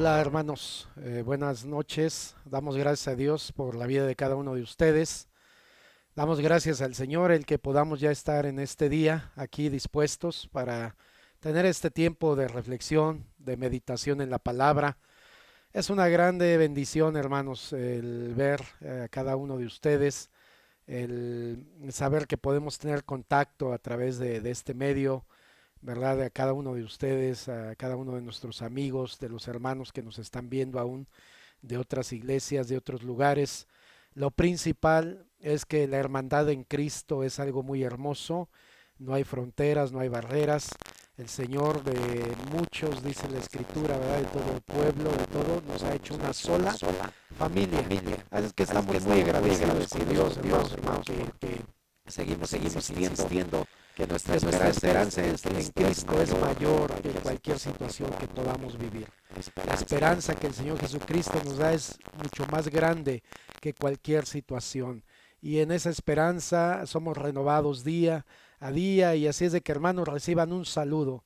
Hola hermanos, buenas noches. Damos gracias a Dios por la vida de cada uno de ustedes. Damos gracias al Señor el que podamos ya estar en este día aquí dispuestos para tener este tiempo de reflexión, de meditación en la palabra. Es una grande bendición, hermanos, el ver a cada uno de ustedes, el saber que podemos tener contacto a través de este medio, ¿verdad? A cada uno de ustedes, a cada uno de nuestros amigos, de los hermanos que nos están viendo aún de otras iglesias, de otros lugares. Lo principal es que la hermandad en Cristo es algo muy hermoso. No hay fronteras, no hay barreras. El Señor de muchos, dice la Escritura, ¿verdad? De todo el pueblo, de todo, nos ha hecho una sola familia. Así es que estamos muy agradecidos con Dios, hermanos, que seguimos insistiendo que nuestra esperanza en Cristo es mayor que cualquier situación que podamos vivir. La esperanza que el Señor Jesucristo nos da es mucho más grande que cualquier situación. Y en esa esperanza somos renovados día a día. Y así es de que, hermanos, reciban un saludo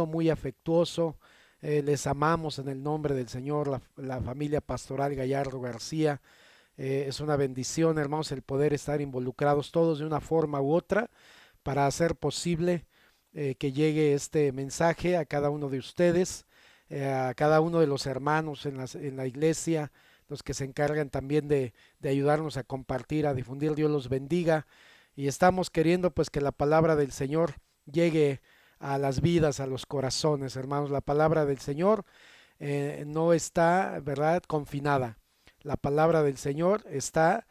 muy afectuoso. Les amamos en el nombre del Señor, la familia pastoral Gallardo García. Es una bendición, hermanos, el poder estar involucrados todos de una forma u otra para hacer posible que llegue este mensaje a cada uno de ustedes, a cada uno de los hermanos en la iglesia, los que se encargan también de ayudarnos a compartir, a difundir. Dios los bendiga. Y estamos queriendo pues que la palabra del Señor llegue a las vidas, a los corazones, hermanos. La palabra del Señor no está, ¿verdad?, confinada. La palabra del Señor está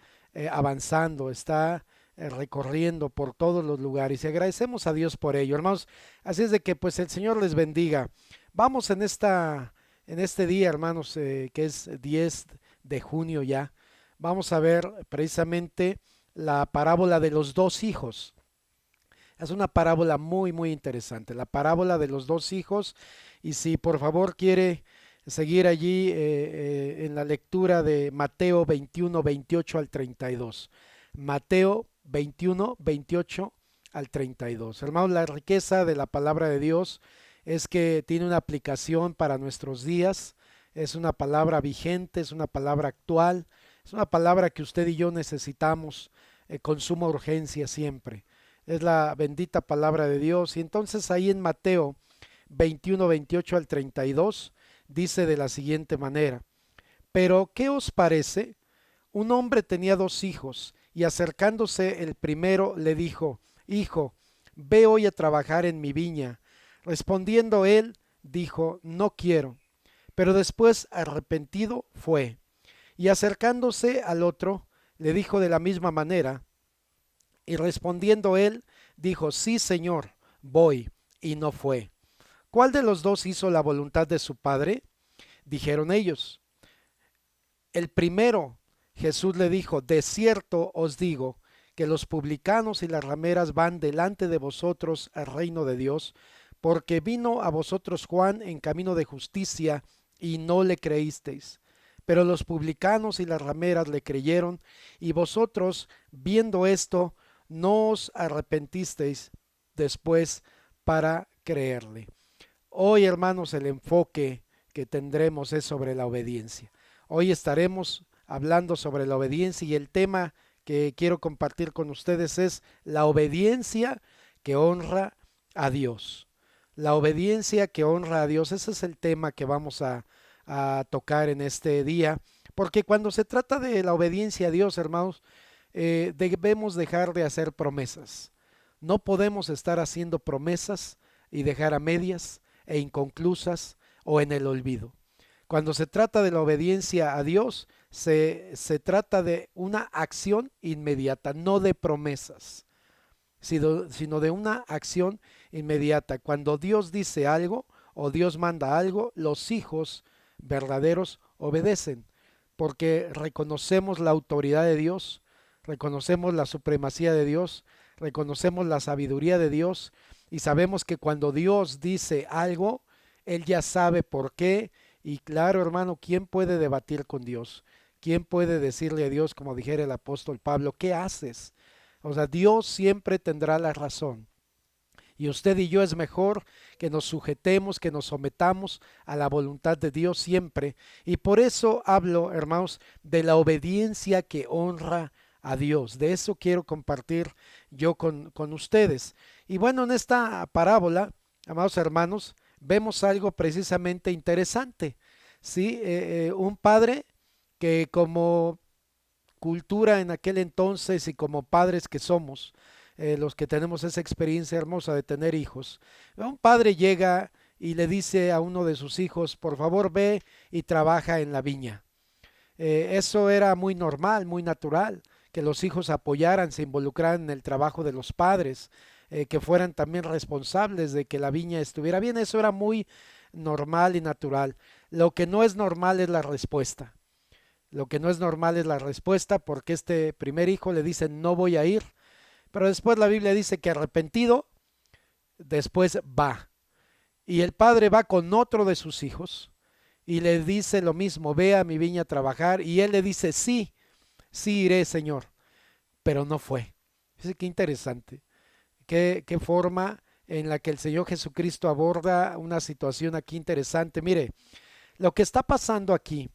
avanzando, está recorriendo por todos los lugares y agradecemos a Dios por ello, hermanos. Así es de que pues el Señor les bendiga. Vamos en este día, hermanos, que es 10 de junio ya. Vamos a ver precisamente la parábola de los dos hijos. Es una parábola muy interesante, la parábola de los dos hijos. Y si por favor quiere seguir allí en la lectura de Mateo 21, 28 al 32. Mateo 21, 28 al 32. Hermanos, la riqueza de la palabra de Dios es que tiene una aplicación para nuestros días. Es una palabra vigente, es una palabra actual, es una palabra que usted y yo necesitamos con suma urgencia siempre. Es la bendita palabra de Dios. Y entonces ahí en Mateo 21, 28 al 32 dice de la siguiente manera: Pero, ¿qué os parece? Un hombre tenía dos hijos, y acercándose el primero le dijo: Hijo, ve hoy a trabajar en mi viña. Respondiendo él, dijo: No quiero. Pero después, arrepentido, fue. Y acercándose al otro, le dijo de la misma manera, y respondiendo él, dijo: Sí, Señor, voy. Y no fue. ¿Cuál de los dos hizo la voluntad de su padre? Dijeron ellos: El primero. Jesús le dijo: De cierto os digo que los publicanos y las rameras van delante de vosotros al reino de Dios, porque vino a vosotros Juan en camino de justicia y no le creísteis. Pero los publicanos y las rameras le creyeron, y vosotros, viendo esto, no os arrepentisteis después para creerle. Hoy, hermanos, el enfoque que tendremos es sobre la obediencia. Hoy estaremos hablando sobre la obediencia y el tema que quiero compartir con ustedes es la obediencia que honra a Dios. La obediencia que honra a Dios, ese es el tema que vamos a tocar en este día, porque cuando se trata de la obediencia a Dios, hermanos, debemos dejar de hacer promesas. No podemos estar haciendo promesas y dejar a medias e inconclusas o en el olvido. Cuando se trata de la obediencia a Dios, se trata de una acción inmediata, no de promesas, sino de una acción inmediata. Cuando Dios dice algo o Dios manda algo, los hijos verdaderos obedecen, porque reconocemos la autoridad de Dios, reconocemos la supremacía de Dios, reconocemos la sabiduría de Dios y sabemos que cuando Dios dice algo, Él ya sabe por qué. Y claro, hermano, ¿quién puede debatir con Dios? ¿Quién puede decirle a Dios, como dijera el apóstol Pablo, ¿qué haces? O sea, Dios siempre tendrá la razón. Y usted y yo es mejor que nos sujetemos, que nos sometamos a la voluntad de Dios siempre. Y por eso hablo, hermanos, de la obediencia que honra a Dios. De eso quiero compartir yo con ustedes. Y bueno, en esta parábola, amados hermanos, vemos algo precisamente interesante. ¿Sí? Un padre que como cultura en aquel entonces y como padres que somos, los que tenemos esa experiencia hermosa de tener hijos, un padre llega y le dice a uno de sus hijos, por favor ve y trabaja en la viña. Eso era muy normal, muy natural, que los hijos apoyaran, se involucraran en el trabajo de los padres, que fueran también responsables de que la viña estuviera bien. Eso era muy normal y natural. Lo que no es normal es la respuesta. Lo que no es normal es la respuesta, porque este primer hijo le dice no voy a ir, pero después la Biblia dice que arrepentido, después va. Y el padre va con otro de sus hijos y le dice lo mismo, ve a mi viña a trabajar, y él le dice sí, sí iré, Señor, pero no fue. Fíjese qué interesante, qué forma en la que el Señor Jesucristo aborda una situación aquí interesante. Mire, lo que está pasando aquí,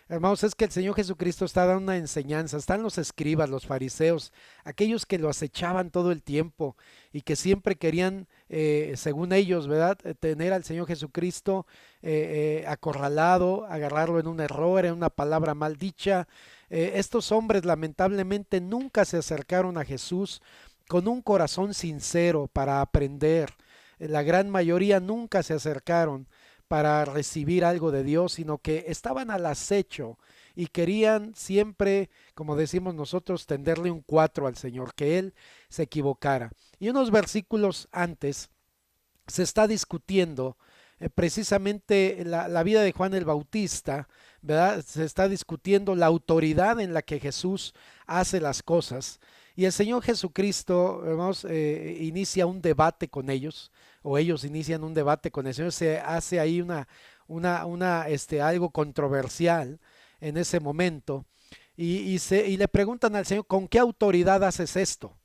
hermanos, es que el Señor Jesucristo está dando una enseñanza. Están los escribas, los fariseos, aquellos que lo acechaban todo el tiempo y que siempre querían, según ellos, ¿verdad?, tener al Señor Jesucristo acorralado, agarrarlo en un error, en una palabra mal dicha. Estos hombres lamentablemente nunca se acercaron a Jesús con un corazón sincero para aprender. La gran mayoría nunca se acercaron para recibir algo de Dios, sino que estaban al acecho y querían siempre, como decimos nosotros, tenderle un cuatro al Señor, que Él se equivocara. Y unos versículos antes se está discutiendo precisamente la vida de Juan el Bautista, ¿verdad? Se está discutiendo la autoridad en la que Jesús hace las cosas. Y el Señor Jesucristo, hermanos, inicia un debate con ellos, o ellos inician un debate con el Señor. Se hace ahí algo controversial en ese momento. Y le preguntan al Señor, ¿con qué autoridad haces esto?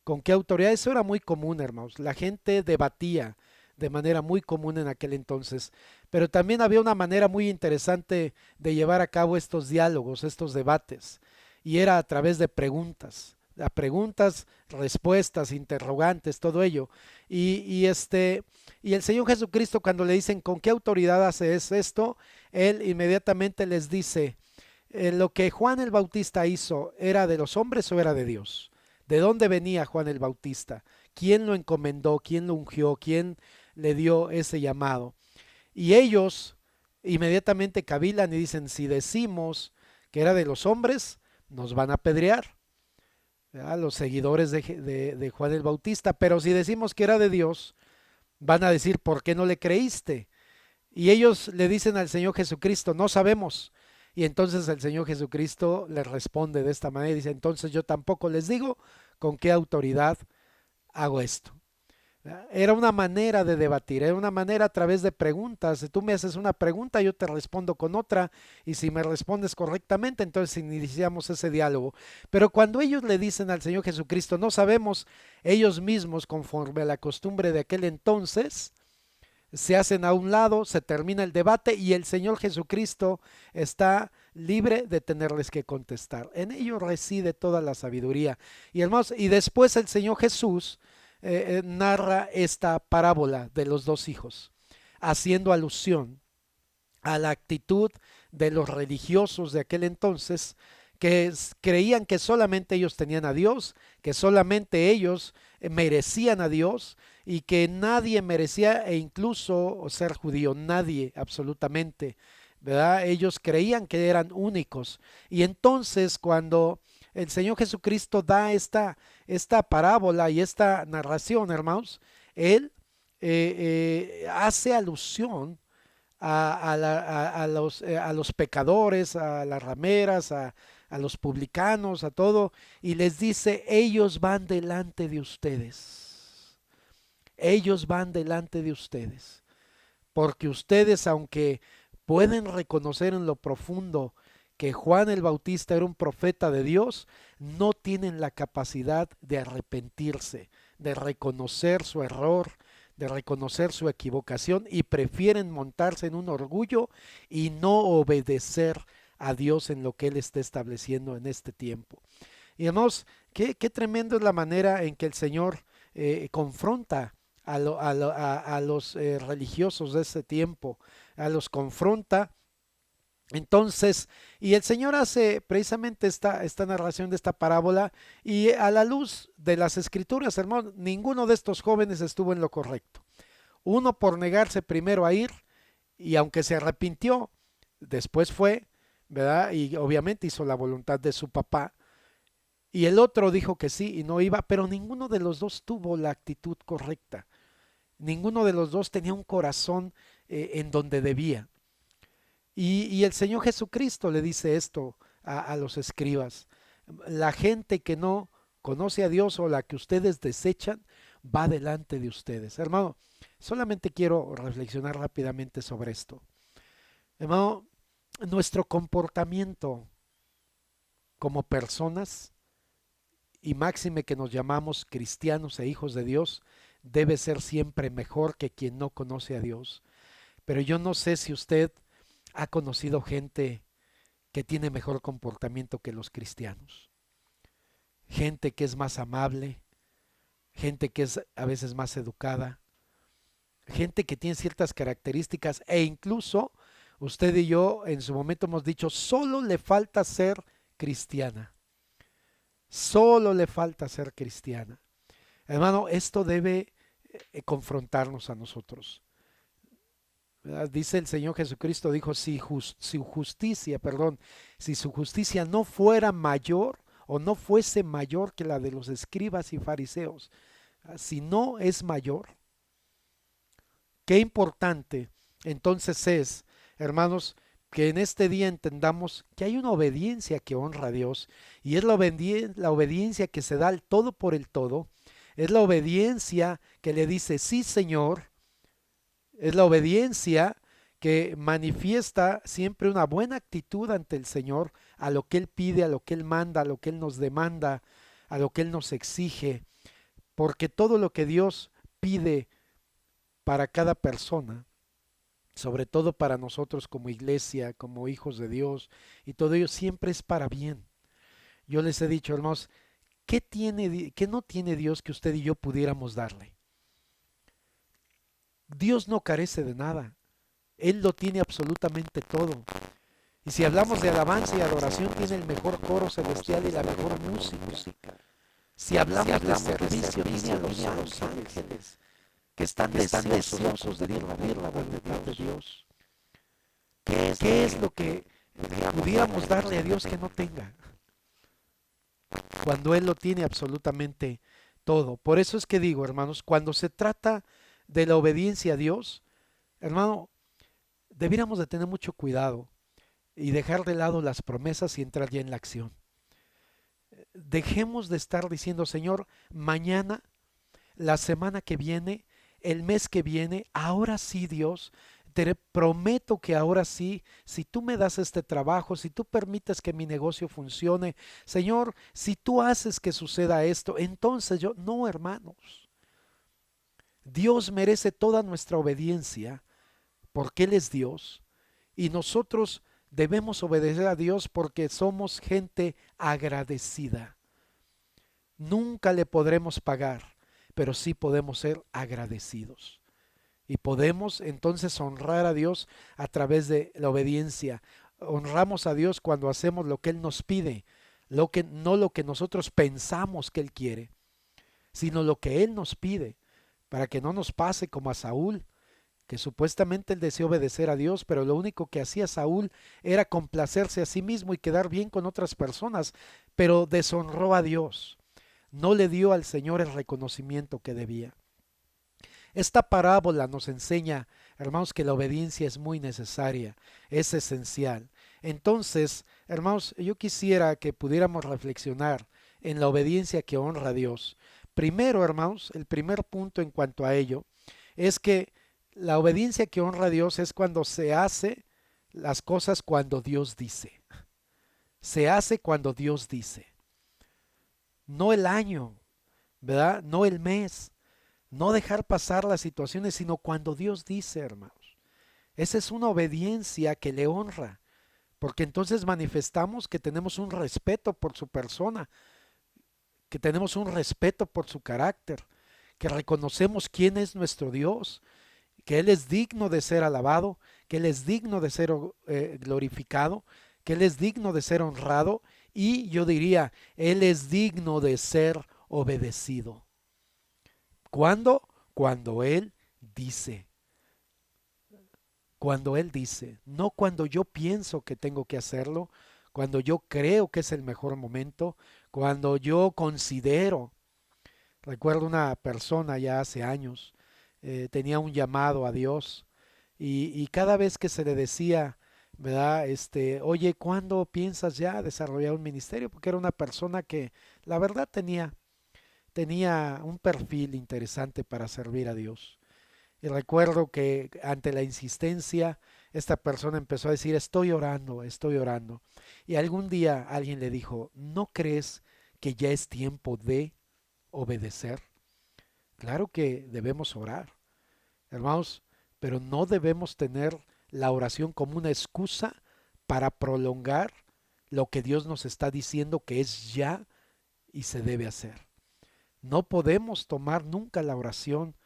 ¿Con qué autoridad? Eso era muy común, hermanos. La gente debatía de manera muy común en aquel entonces. Pero también había una manera muy interesante de llevar a cabo estos diálogos, estos debates. Y era a través de preguntas. A preguntas, respuestas, interrogantes, todo ello. Y el Señor Jesucristo, cuando le dicen con qué autoridad haces esto, Él inmediatamente les dice, lo que Juan el Bautista hizo, ¿era de los hombres o era de Dios? ¿De dónde venía Juan el Bautista? ¿Quién lo encomendó? ¿Quién lo ungió? ¿Quién le dio ese llamado? Y ellos inmediatamente cavilan y dicen, si decimos que era de los hombres, nos van a apedrear, ¿verdad?, los seguidores de Juan el Bautista. Pero si decimos que era de Dios, van a decir, ¿por qué no le creíste? Y ellos le dicen al Señor Jesucristo, no sabemos. Y entonces el Señor Jesucristo les responde de esta manera y dice, entonces yo tampoco les digo con qué autoridad hago esto. Era una manera de debatir, era una manera a través de preguntas. Si tú me haces una pregunta, yo te respondo con otra, y si me respondes correctamente, entonces iniciamos ese diálogo. Pero cuando ellos le dicen al Señor Jesucristo, no sabemos, ellos mismos, conforme a la costumbre de aquel entonces, se hacen a un lado, se termina el debate y el Señor Jesucristo está libre de tenerles que contestar. En ello reside toda la sabiduría. Y hermanos, y después el Señor Jesús narra esta parábola de los dos hijos, haciendo alusión a la actitud de los religiosos de aquel entonces, que creían que solamente ellos tenían a Dios, que solamente ellos merecían a Dios y que nadie merecía, e incluso ser judío, nadie absolutamente, ¿verdad? Ellos creían que eran únicos. Y entonces cuando el Señor Jesucristo da esta parábola y esta narración, hermanos, Él hace alusión a los pecadores, a las rameras, a los publicanos, a todo, y les dice, ellos van delante de ustedes. Ellos van delante de ustedes. Porque ustedes, aunque pueden reconocer en lo profundo que Juan el Bautista era un profeta de Dios, no tienen la capacidad de arrepentirse, de reconocer su error, de reconocer su equivocación y prefieren montarse en un orgullo y no obedecer a Dios en lo que Él está estableciendo en este tiempo. Y hermanos, qué tremendo es la manera en que el Señor confronta a los religiosos de ese tiempo, los confronta. Entonces, y el Señor hace precisamente esta narración de esta parábola y a la luz de las escrituras, hermano, ninguno de estos jóvenes estuvo en lo correcto. Uno por negarse primero a ir y aunque se arrepintió, después fue, ¿verdad? Y obviamente hizo la voluntad de su papá. Y el otro dijo que sí y no iba, pero ninguno de los dos tuvo la actitud correcta. Ninguno de los dos tenía un corazón en donde debía. Y el Señor Jesucristo le dice esto a los escribas. La gente que no conoce a Dios o la que ustedes desechan va delante de ustedes. Hermano, solamente quiero reflexionar rápidamente sobre esto. Hermano, nuestro comportamiento como personas y máxime que nos llamamos cristianos e hijos de Dios debe ser siempre mejor que quien no conoce a Dios. Pero yo no sé si usted ha conocido gente que tiene mejor comportamiento que los cristianos. Gente que es más amable, gente que es a veces más educada, gente que tiene ciertas características e incluso usted y yo en su momento hemos dicho, solo le falta ser cristiana. Solo le falta ser cristiana. Hermano, esto debe confrontarnos a nosotros. ¿Verdad? Dice el Señor Jesucristo, dijo, su justicia, perdón, si su justicia no fuera mayor o no fuese mayor que la de los escribas y fariseos, si no es mayor, qué importante entonces es, hermanos, que en este día entendamos que hay una obediencia que honra a Dios y es la obediencia que se da al todo por el todo, es la obediencia que le dice sí Señor, es la obediencia que manifiesta siempre una buena actitud ante el Señor, a lo que Él pide, a lo que Él manda, a lo que Él nos demanda, a lo que Él nos exige, porque todo lo que Dios pide para cada persona, sobre todo para nosotros como iglesia, como hijos de Dios, y todo ello siempre es para bien. Yo les he dicho, hermanos, ¿qué no tiene Dios que usted y yo pudiéramos darle? Dios no carece de nada. Él lo tiene absolutamente todo. Y si hablamos de alabanza y adoración, tiene el mejor coro celestial y la mejor música. Si hablamos de servicio, tiene a los ángeles que están deseosos de derramar la voluntad de Dios. ¿Qué es lo que pudiéramos darle a Dios que no tenga? Cuando Él lo tiene absolutamente todo. Por eso es que digo, hermanos, cuando se trata de la obediencia a Dios, hermano, debiéramos de tener mucho cuidado y dejar de lado las promesas y entrar ya en la acción. Dejemos de estar diciendo, Señor, mañana, la semana que viene, el mes que viene, ahora sí, Dios, te prometo que ahora sí, si tú me das este trabajo, si tú permites que mi negocio funcione, Señor, si tú haces que suceda esto, entonces yo, no, hermanos, Dios merece toda nuestra obediencia porque Él es Dios y nosotros debemos obedecer a Dios porque somos gente agradecida. Nunca le podremos pagar, pero sí podemos ser agradecidos. Y podemos entonces honrar a Dios a través de la obediencia. Honramos a Dios cuando hacemos lo que Él nos pide, no lo que nosotros pensamos que Él quiere, sino lo que Él nos pide, para que no nos pase como a Saúl, que supuestamente él deseó obedecer a Dios, pero lo único que hacía Saúl era complacerse a sí mismo y quedar bien con otras personas, pero deshonró a Dios, no le dio al Señor el reconocimiento que debía. Esta parábola nos enseña, hermanos, que la obediencia es muy necesaria, es esencial. Entonces, hermanos, yo quisiera que pudiéramos reflexionar en la obediencia que honra a Dios. Primero, hermanos, el primer punto en cuanto a ello es que la obediencia que honra a Dios es cuando se hace las cosas cuando Dios dice. Se hace cuando Dios dice. No el año, ¿verdad? No el mes, no dejar pasar las situaciones, sino cuando Dios dice, hermanos. Esa es una obediencia que le honra, porque entonces manifestamos que tenemos un respeto por su persona, que tenemos un respeto por su carácter, que reconocemos quién es nuestro Dios, que Él es digno de ser alabado, que Él es digno de ser glorificado, que Él es digno de ser honrado y yo diría, Él es digno de ser obedecido. ¿Cuándo? Cuando Él dice. Cuando Él dice, no cuando yo pienso que tengo que hacerlo, cuando yo creo que es el mejor momento, cuando yo considero. Recuerdo una persona ya hace años, tenía un llamado a Dios y cada vez que se le decía, ¿verdad? Oye, ¿cuándo piensas ya desarrollar un ministerio? Porque era una persona que la verdad tenía un perfil interesante para servir a Dios. Y recuerdo que ante la insistencia, esta persona empezó a decir, estoy orando, estoy orando. Y algún día alguien le dijo, ¿no crees que ya es tiempo de obedecer? Claro que debemos orar, hermanos, pero no debemos tener la oración como una excusa para prolongar lo que Dios nos está diciendo que es ya y se debe hacer. No podemos tomar nunca la oración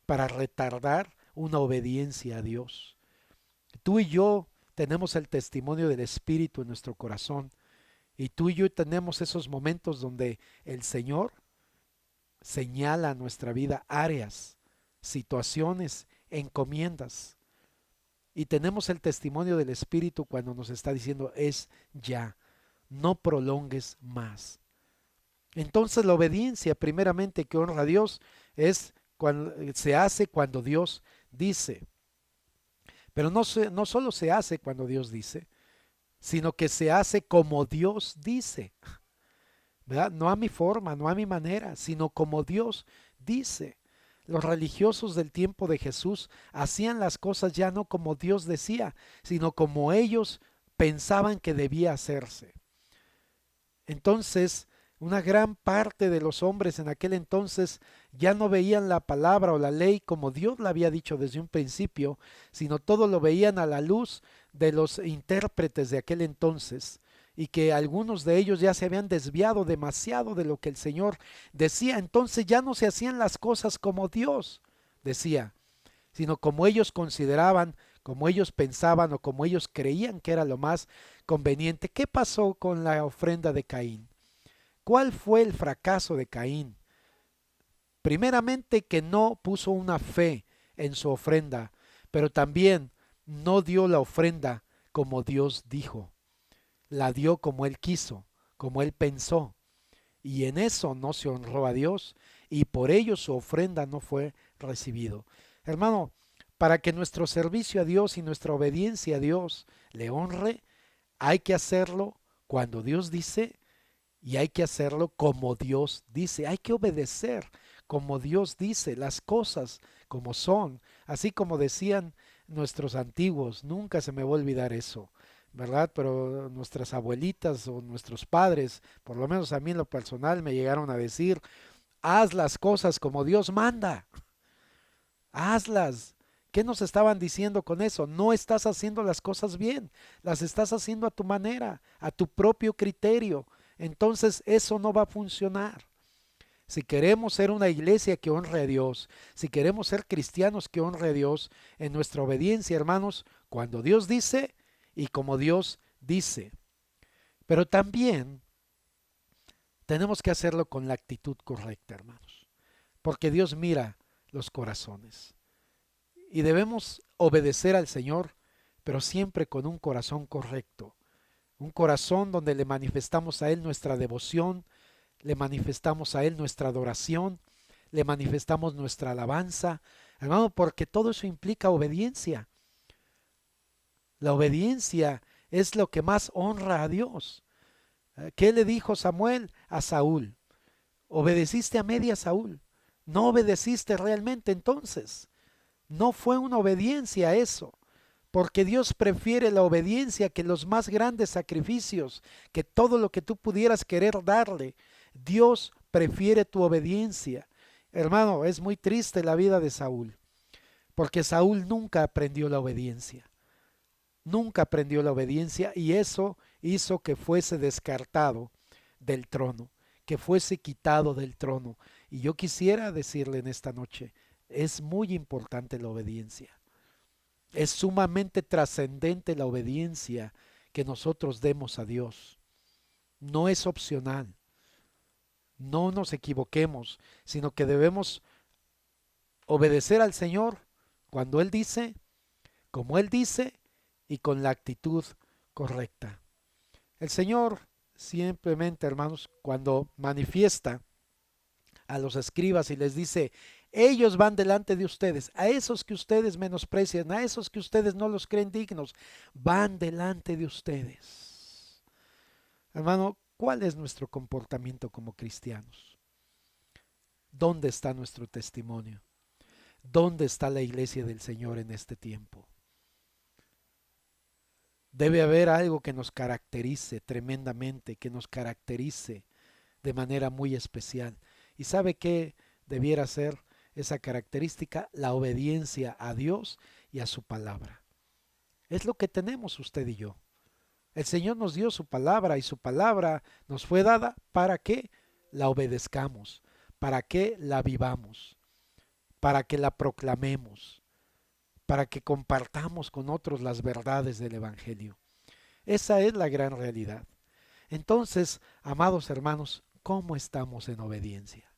para retardar una obediencia a Dios. Tú y yo tenemos el testimonio del Espíritu en nuestro corazón y tú y yo tenemos esos momentos donde el Señor señala a nuestra vida áreas, situaciones, encomiendas. Y tenemos el testimonio del Espíritu cuando nos está diciendo es ya, no prolongues más. Entonces la obediencia primeramente que honra a Dios es cuando, se hace cuando Dios dice. Pero no solo se hace cuando Dios dice, sino que se hace como Dios dice. ¿Verdad? No a mi forma, no a mi manera, sino como Dios dice. Los religiosos del tiempo de Jesús hacían las cosas ya no como Dios decía, sino como ellos pensaban que debía hacerse. Entonces, una gran parte de los hombres en aquel entonces ya no veían la palabra o la ley como Dios la había dicho desde un principio, sino todo lo veían a la luz de los intérpretes de aquel entonces y que algunos de ellos ya se habían desviado demasiado de lo que el Señor decía. Entonces ya no se hacían las cosas como Dios decía, sino como ellos consideraban, como ellos pensaban o como ellos creían que era lo más conveniente. ¿Qué pasó con la ofrenda de Caín? ¿Cuál fue el fracaso de Caín? Primeramente que no puso una fe en su ofrenda, pero también no dio la ofrenda como Dios dijo. La dio como él quiso, como él pensó. Y en eso no se honró a Dios y por ello su ofrenda no fue recibido. Hermano, para que nuestro servicio a Dios y nuestra obediencia a Dios le honre, hay que hacerlo cuando Dios dice y hay que hacerlo como Dios dice. Hay que obedecer como Dios dice las cosas como son. Así como decían nuestros antiguos, nunca se me va a olvidar eso, ¿verdad? Pero nuestras abuelitas o nuestros padres, por lo menos a mí en lo personal, me llegaron a decir, haz las cosas como Dios manda, hazlas. ¿Qué nos estaban diciendo con eso? No estás haciendo las cosas bien, las estás haciendo a tu manera, a tu propio criterio. Entonces eso no va a funcionar. Si queremos ser una iglesia que honre a Dios, si queremos ser cristianos que honre a Dios, en nuestra obediencia, hermanos, cuando Dios dice y como Dios dice. Pero también tenemos que hacerlo con la actitud correcta, hermanos, porque Dios mira los corazones. Y debemos obedecer al Señor, pero siempre con un corazón correcto, un corazón donde le manifestamos a Él nuestra devoción, le manifestamos a Él nuestra adoración, le manifestamos nuestra alabanza, hermano, porque todo eso implica obediencia. La obediencia es lo que más honra a Dios. ¿Qué le dijo Samuel a Saúl? Obedeciste a media, Saúl. No obedeciste realmente entonces. No fue una obediencia eso, porque Dios prefiere la obediencia que los más grandes sacrificios, que todo lo que tú pudieras querer darle. Dios prefiere tu obediencia. Hermano, es muy triste la vida de Saúl, porque Saúl nunca aprendió la obediencia. Nunca aprendió la obediencia y eso hizo que fuese descartado del trono, que fuese quitado del trono. Y yo quisiera decirle en esta noche, es muy importante la obediencia. Es sumamente trascendente la obediencia que nosotros demos a Dios. No es opcional. No nos equivoquemos, sino que debemos obedecer al Señor cuando Él dice, como Él dice y con la actitud correcta. El Señor simplemente, hermanos, cuando manifiesta a los escribas y les dice, ellos van delante de ustedes, a esos que ustedes menosprecian, a esos que ustedes no los creen dignos, van delante de ustedes. Hermano, ¿cuál es nuestro comportamiento como cristianos? ¿Dónde está nuestro testimonio? ¿Dónde está la iglesia del Señor en este tiempo? Debe haber algo que nos caracterice tremendamente, que nos caracterice de manera muy especial. ¿Y sabe qué debiera ser esa característica? La obediencia a Dios y a su palabra. Es lo que tenemos usted y yo. El Señor nos dio su palabra y su palabra nos fue dada para que la obedezcamos, para que la vivamos, para que la proclamemos, para que compartamos con otros las verdades del Evangelio. Esa es la gran realidad. Entonces, amados hermanos, ¿cómo estamos en obediencia?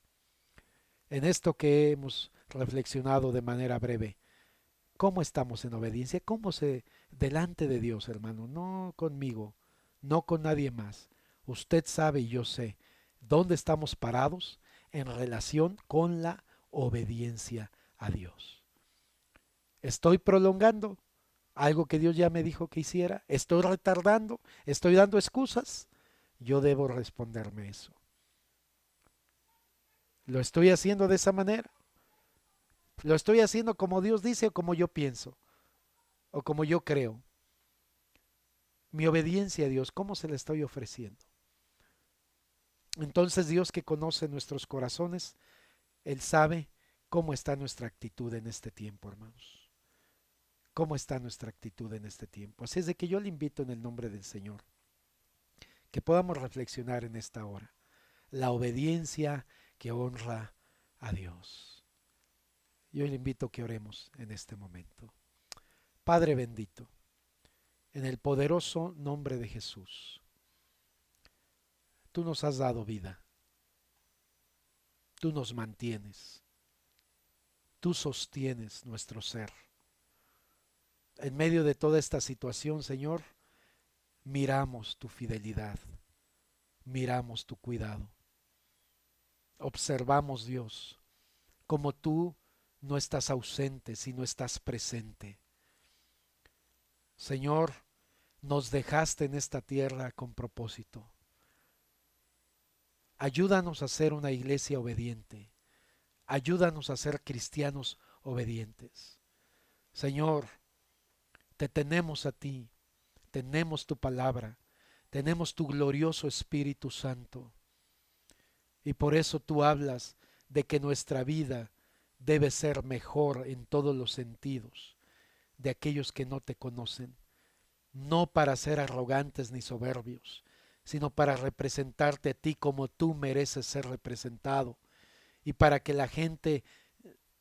En esto que hemos reflexionado de manera breve, ¿cómo estamos en obediencia? ¿Cómo se delante de Dios, hermano? No conmigo, no con nadie más. Usted sabe y yo sé dónde estamos parados en relación con la obediencia a Dios. ¿Estoy prolongando algo que Dios ya me dijo que hiciera? ¿Estoy retardando? ¿Estoy dando excusas? Yo debo responderme eso. ¿Lo estoy haciendo de esa manera? ¿Lo estoy haciendo como Dios dice o como yo pienso? ¿O como yo creo? Mi obediencia a Dios, ¿cómo se la estoy ofreciendo? Entonces Dios, que conoce nuestros corazones, Él sabe cómo está nuestra actitud en este tiempo, hermanos. ¿Cómo está nuestra actitud en este tiempo? Así es de que yo le invito en el nombre del Señor que podamos reflexionar en esta hora. La obediencia que honra a Dios. Yo le invito a que oremos en este momento. Padre bendito, en el poderoso nombre de Jesús, tú nos has dado vida, tú nos mantienes, tú sostienes nuestro ser. En medio de toda esta situación, Señor, miramos tu fidelidad, miramos tu cuidado. Observamos, Dios, como tú no estás ausente, sino estás presente. Señor, nos dejaste en esta tierra con propósito. Ayúdanos a ser una iglesia obediente. Ayúdanos a ser cristianos obedientes. Señor, te tenemos a ti, tenemos tu palabra, tenemos tu glorioso Espíritu Santo. Y por eso tú hablas de que nuestra vida debe ser mejor en todos los sentidos de aquellos que no te conocen, no para ser arrogantes ni soberbios, sino para representarte a ti como tú mereces ser representado y para que la gente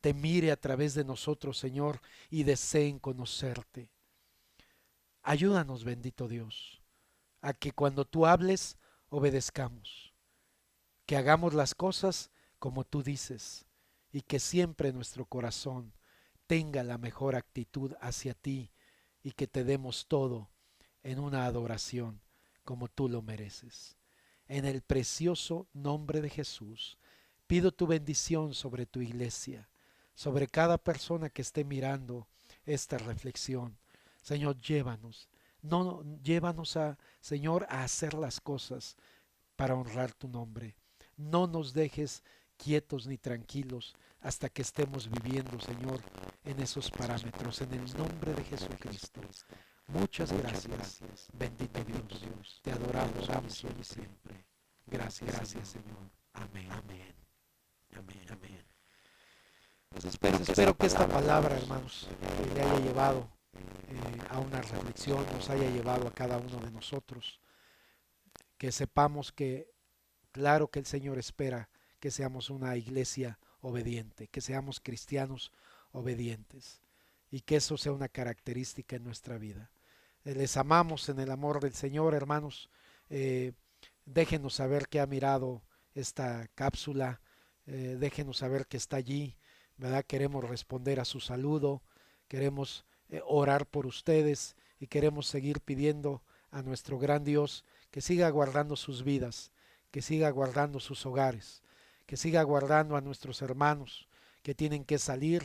te mire a través de nosotros, Señor, y deseen conocerte. Ayúdanos, bendito Dios, a que cuando tú hables, obedezcamos, que hagamos las cosas como tú dices y que siempre nuestro corazón tenga la mejor actitud hacia ti y que te demos todo en una adoración como tú lo mereces. En el precioso nombre de Jesús, pido tu bendición sobre tu iglesia, sobre cada persona que esté mirando esta reflexión. Señor, llévanos, no, llévanos a, Señor, a hacer las cosas para honrar tu nombre. No nos dejes quietos ni tranquilos hasta que estemos viviendo, Señor, en esos parámetros, en el nombre de Jesucristo. Muchas gracias, bendito Dios, te adoramos hoy y siempre. Gracias, Señor. Amén. Amén. Amén. Pues espero que esta palabra, hermanos, le haya llevado a una reflexión, nos haya llevado a cada uno de nosotros, que sepamos que, claro que el Señor espera que seamos una iglesia obediente, que seamos cristianos obedientes y que eso sea una característica en nuestra vida. Les amamos en el amor del Señor, hermanos. Eh, Déjenos saber que ha mirado esta cápsula, déjenos saber que está allí, ¿verdad? Queremos responder a su saludo, queremos orar por ustedes y queremos seguir pidiendo a nuestro gran Dios que siga guardando sus vidas, que siga guardando sus hogares, que siga guardando a nuestros hermanos que tienen que salir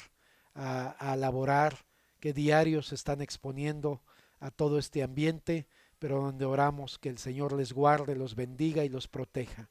a laborar, que diarios se están exponiendo a todo este ambiente, pero donde oramos que el Señor les guarde, los bendiga y los proteja.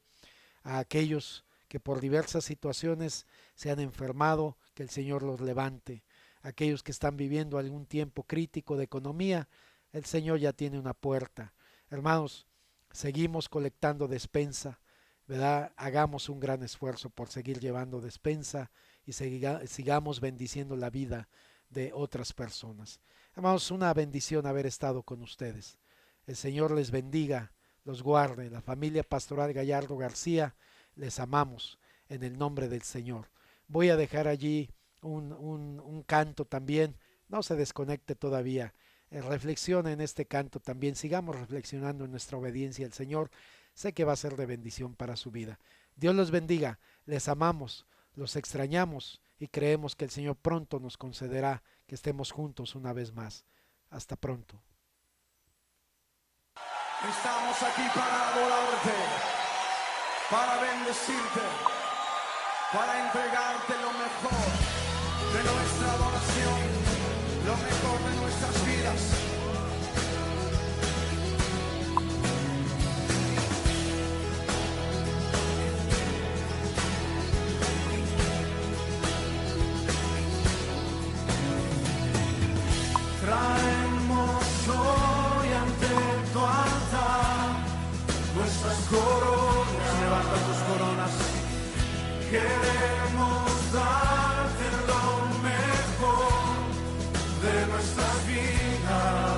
A aquellos que por diversas situaciones se han enfermado, que el Señor los levante. A aquellos que están viviendo algún tiempo crítico de economía, el Señor ya tiene una puerta. Hermanos, seguimos colectando despensa, ¿verdad? Hagamos un gran esfuerzo por seguir llevando despensa y sigamos bendiciendo la vida de otras personas. Hermanos, una bendición haber estado con ustedes. El Señor les bendiga, los guarde. La familia Pastoral Gallardo García, les amamos en el nombre del Señor. Voy a dejar allí un canto también. No se desconecte todavía. Reflexione en este canto también. Sigamos reflexionando en nuestra obediencia al Señor. Sé que va a ser de bendición para su vida. Dios los bendiga. Les amamos, los extrañamos y creemos que el Señor pronto nos concederá que estemos juntos una vez más. Hasta pronto. Estamos aquí para adorarte, para bendecirte, para entregarte lo mejor de nuestra adoración, lo mejor de nuestras vidas. Traemos hoy ante tu altar nuestras coronas, levanta tus coronas. Queremos darte lo mejor de nuestras vidas.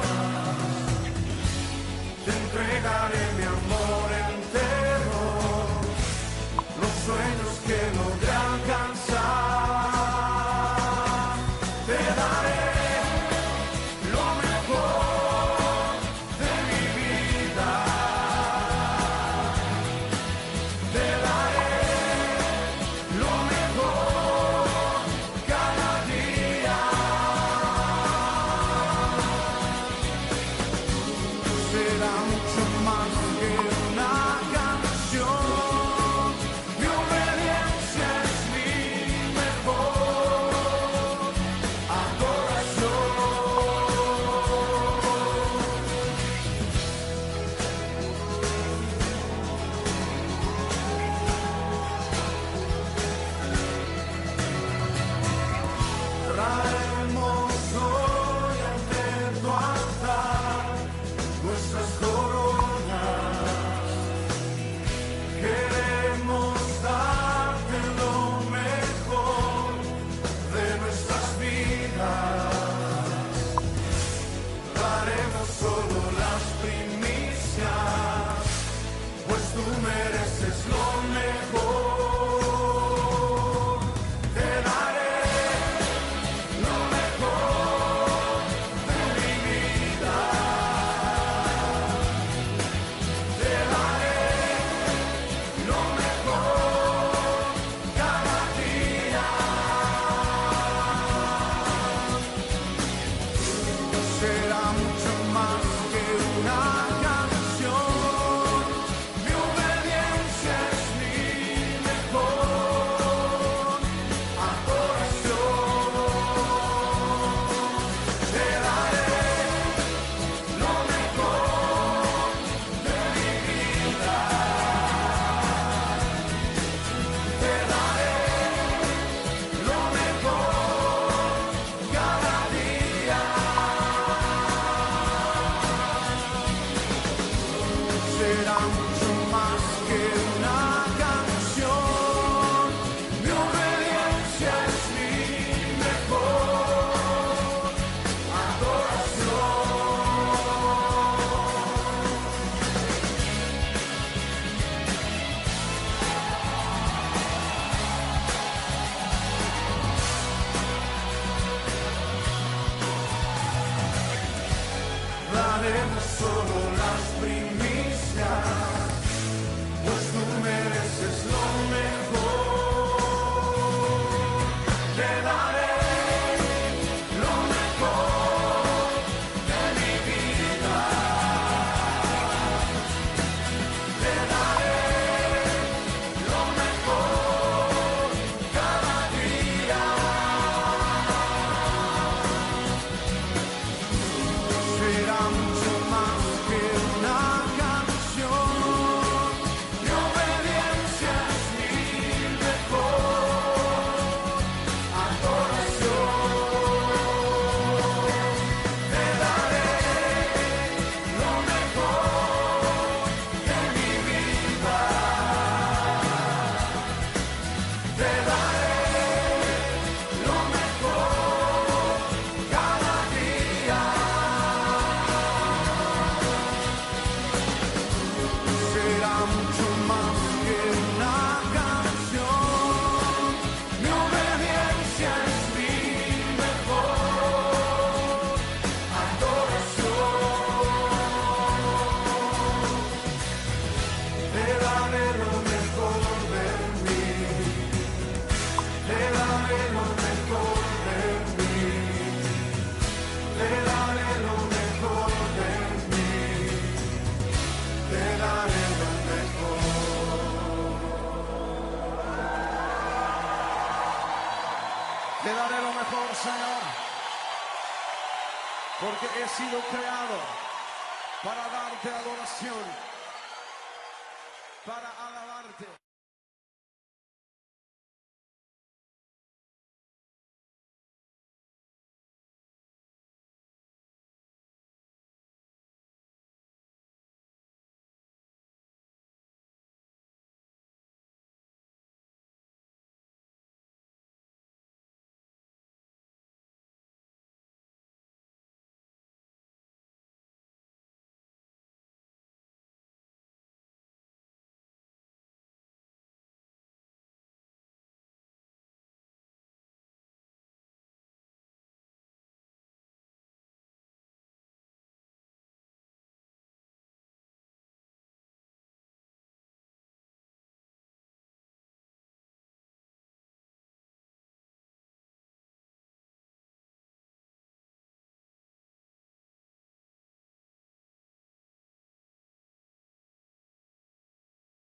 Te entregaré mi amor entero, los sueños que logré alcanzar. Te daré lo mejor de mi vida. Te daré lo mejor cada día. Será mucho más que una canción. Mi obediencia es mi mejor adoración. Traemos hoy ante tu altar nuestras coronas. Queremos darte lo mejor de nuestras vidas. Daremos solo las primicias, pues tú mereces lo mejor. Te daré lo mejor de mi vida. Te daré lo mejor cada día. Será mucho más que una canción. Mi obediencia es mi mejor adoración. Te daré lo mejor de mi vida. Te daré lo mejor cada día. Será mucho más que una canción. mucho más que una canción. Mi obediencia es mi mejor adoración. Te daré lo mejor de mí. Te daré lo mejor de mí. Te daré lo mejor de mí. Te daré lo mejor. Te daré lo mejor, Señor, porque he sido creado para darte adoración, para